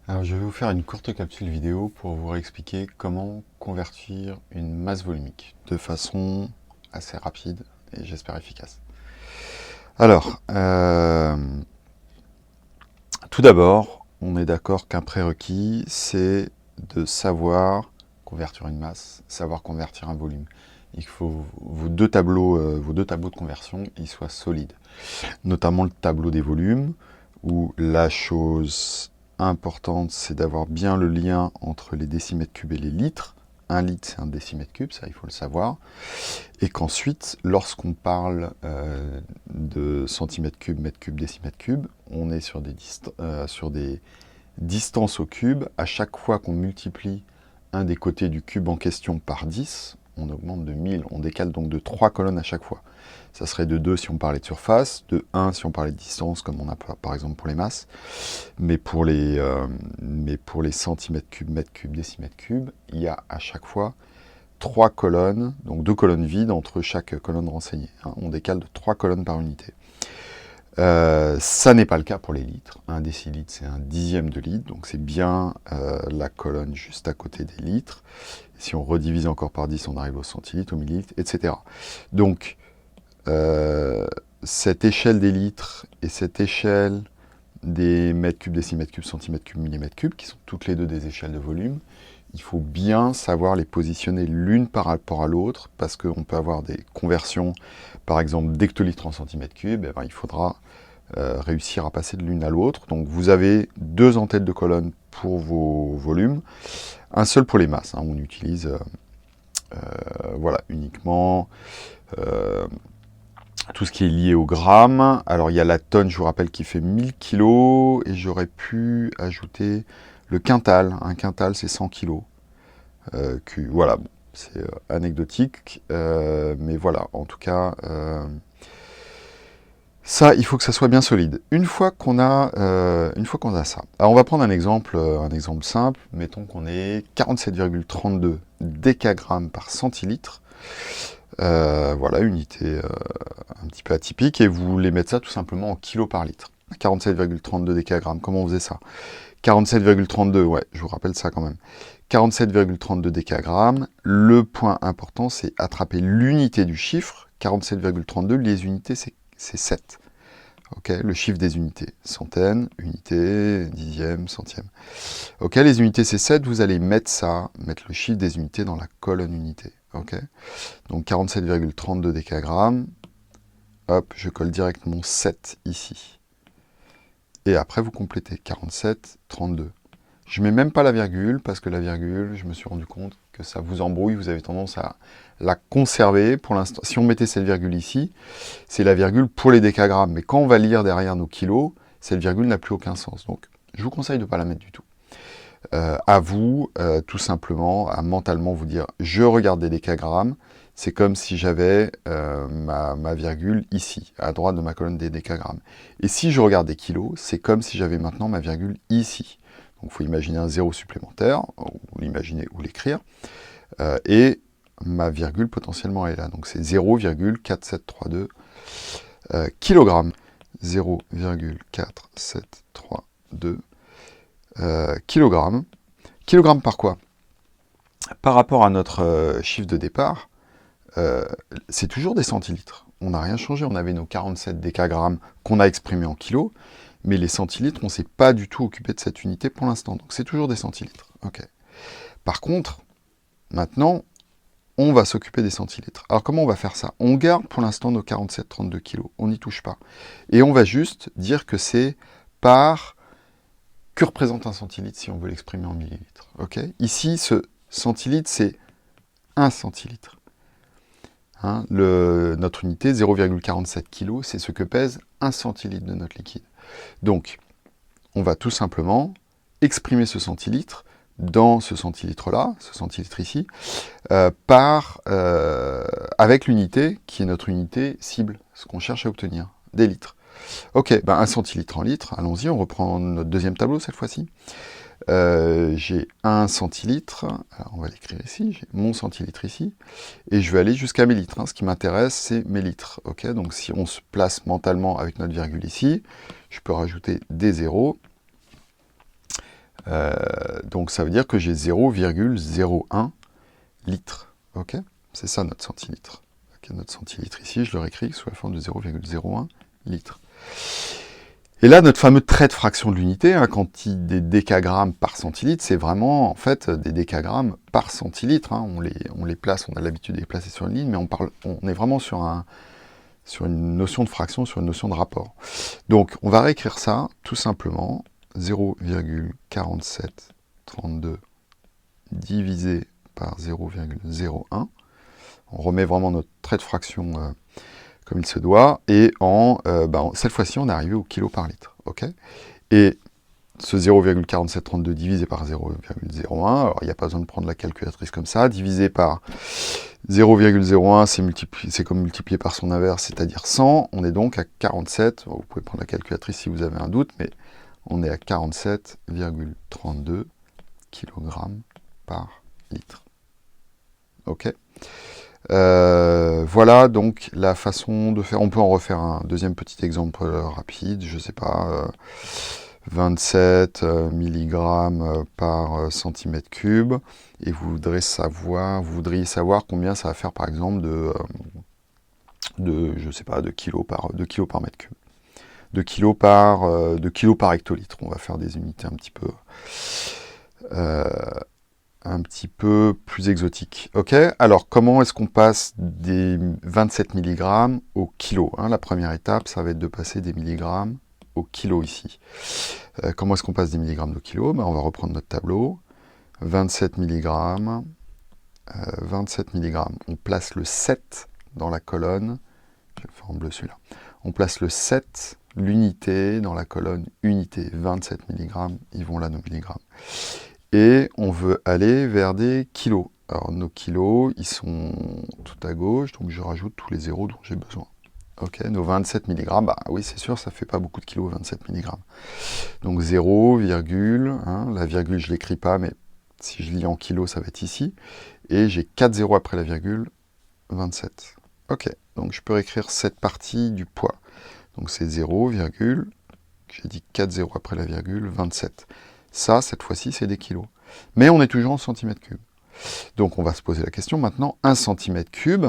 Alors, je vais vous faire une courte capsule vidéo pour vous réexpliquer comment convertir une masse volumique de façon assez rapide et j'espère efficace. Alors, tout d'abord, on est d'accord qu'un prérequis, c'est de savoir convertir une masse, savoir convertir un volume. Il faut vos deux tableaux de conversion, ils soient solides. Notamment le tableau des volumes, où la chose importante, c'est d'avoir bien le lien entre les décimètres cubes et les litres. Un litre, c'est un décimètre cube, ça, il faut le savoir. Et qu'ensuite, lorsqu'on parle de centimètres cubes, mètres cubes, décimètres cubes, on est sur des distances au cube. À chaque fois qu'on multiplie un des côtés du cube en question par 10, on augmente de 1000. On décale donc de 3 colonnes à chaque fois. Ça serait de 2 si on parlait de surface, de 1 si on parlait de distance, comme on a par exemple pour les masses. Mais pour les centimètres cubes, mètres cubes, décimètres cubes, il y a à chaque fois 3 colonnes, donc 2 colonnes vides entre chaque colonne renseignée. On décale de 3 colonnes par unité. Ça n'est pas le cas pour les litres. Un décilitre, c'est un dixième de litre, donc c'est bien la colonne juste à côté des litres. Si on redivise encore par 10, on arrive au centilitre, au millilitre, etc. Donc, cette échelle des litres et cette échelle des mètres cubes, décimètres cubes, centimètres cubes, millimètres cubes, qui sont toutes les deux des échelles de volume, il faut bien savoir les positionner l'une par rapport à l'autre, parce qu'on peut avoir des conversions, par exemple d'hectolitres en centimètres cubes, il faudra réussir à passer de l'une à l'autre. Donc vous avez deux entêtes de colonne pour vos volumes, un seul pour les masses. On utilise voilà, uniquement tout ce qui est lié au gramme. Alors il y a la tonne, je vous rappelle, qui fait 1000 kg, et j'aurais pu ajouter le quintal. Un quintal, c'est 100 kg. Voilà, bon, c'est anecdotique, mais voilà, en tout cas, ça, il faut que ça soit bien solide. Une fois qu'on a ça, alors on va prendre un exemple simple. Mettons qu'on ait 47,32 décagrammes par centilitre. Voilà, unité un petit peu atypique, et vous voulez mettre ça tout simplement en kilos par litre. 47,32 décagrammes, comment on faisait ça? 47,32, ouais, je vous rappelle ça quand même. 47,32 décagrammes. Le point important, c'est attraper l'unité du chiffre. 47,32, les unités, c'est 7. Okay, le chiffre des unités. Centaines, unité, dixième, centième. Ok, les unités, c'est 7. Vous allez mettre le chiffre des unités dans la colonne unité. Ok, donc 47,32 décagrammes. Hop, je colle directement 7 ici. Et après, vous complétez 47, 32. Je ne mets même pas la virgule, parce que la virgule, je me suis rendu compte que ça vous embrouille, vous avez tendance à la conserver pour l'instant. Si on mettait cette virgule ici, c'est la virgule pour les décagrammes. Mais quand on va lire derrière nos kilos, cette virgule n'a plus aucun sens. Donc, je vous conseille de ne pas la mettre du tout. À vous, tout simplement, à mentalement vous dire, je regarde des décagrammes, c'est comme si j'avais ma virgule ici, à droite de ma colonne des décagrammes. Et si je regarde des kilos, c'est comme si j'avais maintenant ma virgule ici. Donc il faut imaginer un zéro supplémentaire, ou l'imaginer ou l'écrire, et ma virgule potentiellement est là. Donc c'est 0,4732 kg. 0,4732 kg. Kilogramme par quoi? Par rapport à notre chiffre de départ, c'est toujours des centilitres. On n'a rien changé. On avait nos 47 décagrammes qu'on a exprimés en kilos, mais les centilitres, on ne s'est pas du tout occupé de cette unité pour l'instant. Donc c'est toujours des centilitres. Okay. Par contre, maintenant, on va s'occuper des centilitres. Alors comment on va faire ça? On garde pour l'instant nos 47,32 kg. On n'y touche pas. Et on va juste dire que c'est par... Que représente un centilitre si on veut l'exprimer en millilitres? Okay. Ici, ce centilitre, c'est 1 centilitre. Notre unité, 0,47 kg, c'est ce que pèse 1 centilitre de notre liquide. Donc, on va tout simplement exprimer ce centilitre dans ce centilitre-là, ce centilitre ici, avec l'unité qui est notre unité cible, ce qu'on cherche à obtenir, des litres. Ok, 1 centilitre en litres, allons-y, on reprend notre deuxième tableau cette fois-ci. J'ai 1 centilitre, alors on va l'écrire ici, j'ai mon centilitre ici, et je vais aller jusqu'à mes litres. Ce qui m'intéresse, c'est mes litres. Ok, donc si on se place mentalement avec notre virgule ici, je peux rajouter des zéros. Donc ça veut dire que j'ai 0,01 litres. Ok, c'est ça notre centilitre. Okay, notre centilitre ici, je le réécris sous la forme de 0,01 litres. Et là, notre fameux trait de fraction de l'unité, hein, quand il des décagrammes par centilitre, c'est vraiment en fait des décagrammes par centilitre. Hein. On les place, on a l'habitude de les placer sur une ligne, mais on est vraiment sur une notion de fraction, sur une notion de rapport. Donc, on va réécrire ça tout simplement 0,4732 divisé par 0,01. On remet vraiment notre trait de fraction comme il se doit, et cette fois-ci, on est arrivé au kilo par litre. Okay, et ce 0,4732 divisé par 0,01, alors il n'y a pas besoin de prendre la calculatrice comme ça, divisé par 0,01, c'est comme multiplié par son inverse, c'est-à-dire 100, on est donc à 47, vous pouvez prendre la calculatrice si vous avez un doute, mais on est à 47,32 kg par litre. Ok. Voilà donc la façon de faire. On peut en refaire un deuxième petit exemple rapide, je sais pas, 27 mg par centimètre cube, et vous voudriez savoir combien ça va faire par exemple je sais pas, de kilos par mètre cube. De kilos par hectolitre. On va faire des unités un petit peu plus exotique. Ok, alors comment est-ce qu'on passe des 27 mg au kilo, hein? La première étape, ça va être de passer des milligrammes au kilo ici. Comment est-ce qu'on passe des milligrammes au kilo? On va reprendre notre tableau. 27 mg, 27 mg. On place le 7 dans la colonne. Je vais le faire en bleu celui-là. On place le 7, l'unité, dans la colonne unité. 27 mg, ils vont là nos milligrammes. Et on veut aller vers des kilos. Alors nos kilos, ils sont tout à gauche, donc je rajoute tous les zéros dont j'ai besoin. Ok, nos 27 mg, bah oui c'est sûr, ça fait pas beaucoup de kilos, 27 mg. Donc 0, virgule, hein, la virgule je l'écris pas, mais si je lis en kilos, ça va être ici. Et j'ai 4 zéros après la virgule, 27. Ok, donc je peux écrire cette partie du poids. Donc c'est 0, virgule, j'ai dit 4 zéros après la virgule, 27. Ça, cette fois-ci, c'est des kilos. Mais on est toujours en centimètres cubes. Donc on va se poser la question maintenant, 1 centimètre cube,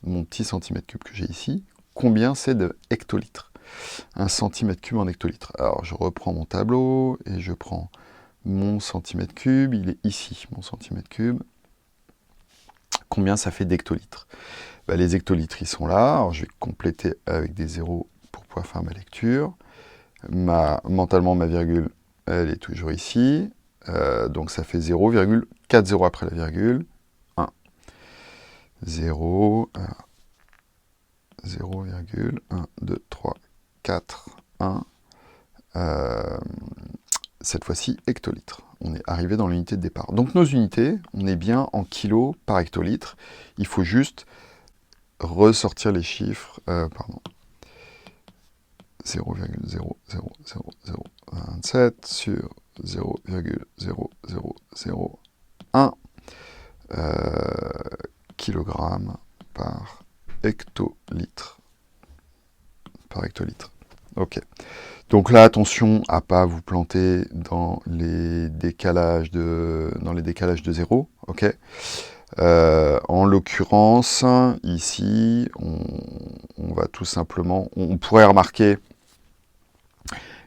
mon petit centimètre cube que j'ai ici, combien c'est de hectolitres? 1 centimètre cube en hectolitres. Alors je reprends mon tableau et je prends mon centimètre cube, il est ici, mon centimètre cube. Combien ça fait d'hectolitres? Les hectolitres, ils sont là. Alors je vais compléter avec des zéros pour pouvoir faire ma lecture. Mentalement, ma virgule, elle est toujours ici. Donc ça fait 0,4 zéros après la virgule. 1. 0, 0,1, 2, 3, 4, 1. Cette fois-ci, hectolitres. On est arrivé dans l'unité de départ. Donc nos unités, on est bien en kilos par hectolitre. Il faut juste ressortir les chiffres. 0,00027 sur 0,0001 kg par hectolitre. Ok. Donc là, attention à ne pas vous planter dans les décalages de 0. Ok. En l'occurrence, ici, on va tout simplement, on pourrait remarquer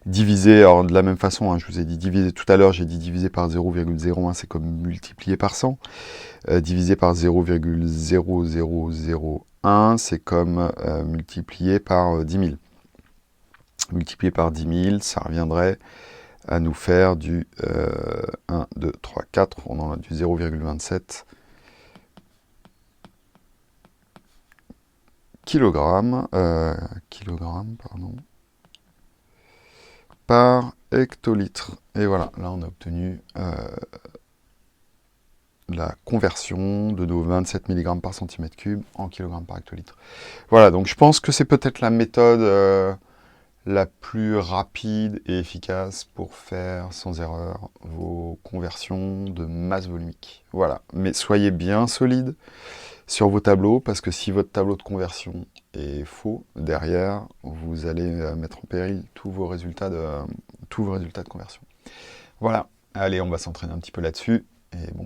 diviser, alors de la même façon, hein, je vous ai dit diviser tout à l'heure, j'ai dit diviser par 0,01, c'est comme multiplier par 100. Diviser par 0,0001, c'est comme multiplier par 10 000. Multiplier par 10 000, ça reviendrait à nous faire du 1, 2, 3, 4, on en a du 0,27 kilogramme, par hectolitre. Et voilà, là on a obtenu la conversion de nos 27 mg par centimètre cube en kg par hectolitre. Voilà, donc je pense que c'est peut-être la méthode la plus rapide et efficace pour faire sans erreur vos conversions de masse volumique. Voilà, mais soyez bien solide sur vos tableaux, parce que si votre tableau de conversion est faux, derrière, vous allez mettre en péril tous vos résultats de conversion. Voilà, Allez, on va s'entraîner un petit peu là-dessus. Et bon,